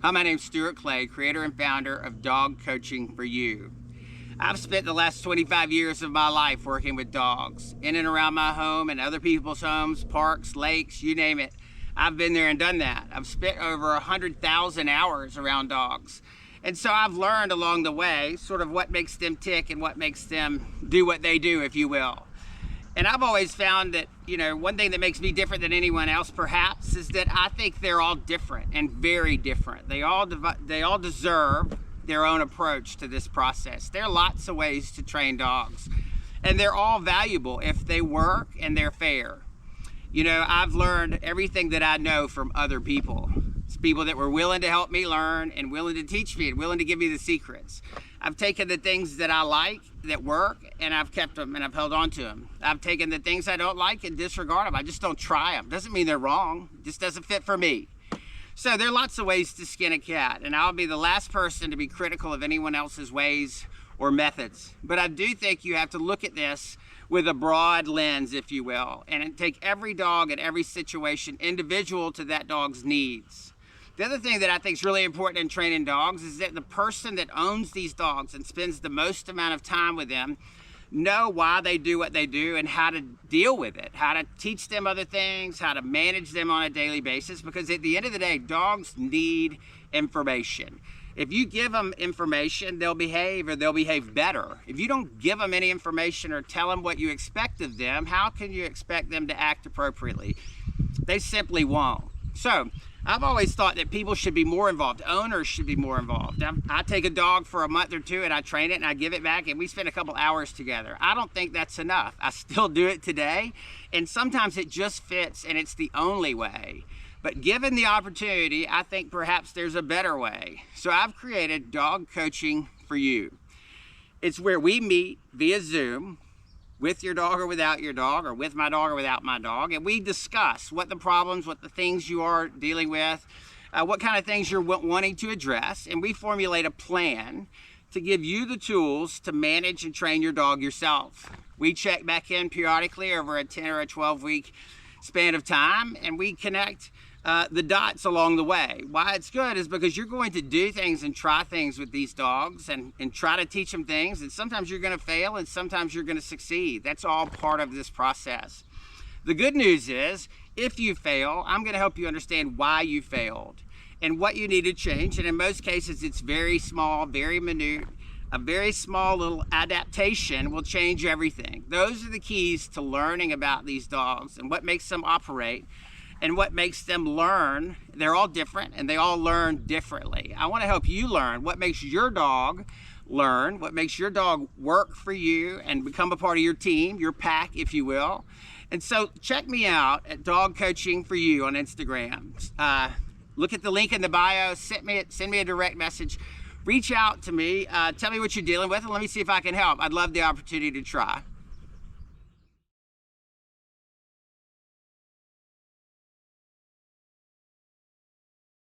Hi, my name's Stuart Clay, creator and founder of Dog Coaching for You. I've spent the last 25 years of my life working with dogs, in and around my home and other people's homes, parks, lakes, you name it. I've been there and done that. I've spent over 100,000 hours around dogs. And so I've learned along the way sort of what makes them tick and what makes them do what they do, if you will. And I've always found that, one thing that makes me different than anyone else perhaps is that I think they're all different and very different. They all deserve their own approach to this process. There are lots of ways to train dogs, and they're all valuable if they work and they're fair. I've learned everything that I know from other people. It's people that were willing to help me learn and willing to teach me and willing to give me the secrets. I've taken the things that I like that work and I've kept them and I've held on to them. I've taken the things I don't like and disregard them. I just don't try them. Doesn't mean they're wrong. It just doesn't fit for me. So there are lots of ways to skin a cat, and I'll be the last person to be critical of anyone else's ways or methods. But I do think you have to look at this with a broad lens, if you will, and take every dog and every situation individual to that dog's needs. The other thing that I think is really important in training dogs is that the person that owns these dogs and spends the most amount of time with them know why they do what they do and how to deal with it, how to teach them other things, how to manage them on a daily basis, because at the end of the day, dogs need information. If you give them information, they'll behave, or they'll behave better. If you don't give them any information or tell them what you expect of them, how can you expect them to act appropriately? They simply won't. So I've always thought that people should be more involved. Owners should be more involved. I take a dog for a month or two and I train it and I give it back and we spend a couple hours together. I don't think that's enough. I still do it today, and sometimes it just fits and it's the only way. But given the opportunity, I think perhaps there's a better way. So I've created Dog Coaching for You. It's where we meet via Zoom, with your dog or without your dog, or with my dog or without my dog, and we discuss what the problems, what the things you are dealing with, what kind of things you're wanting to address, and we formulate a plan to give you the tools to manage and train your dog yourself. We check back in periodically over a 10 or a 12-week span of time, and we connect the dots along the way. Why it's good is because you're going to do things and try things with these dogs and try to teach them things, and sometimes you're going to fail and sometimes you're going to succeed. That's all part of this process. The good news is, if you fail, I'm going to help you understand why you failed and what you need to change, and in most cases it's very small, very minute. A very small little adaptation will change everything. Those are the keys to learning about these dogs and what makes them operate and what makes them learn. They're all different and they all learn differently. I want to help you learn what makes your dog learn, what makes your dog work for you and become a part of your team, your pack, if you will. And so check me out at Dog Coaching for You on Instagram. Look at the link in the bio, send me a direct message. Reach out to me, tell me what you're dealing with, and let me see if I can help. I'd love the opportunity to try.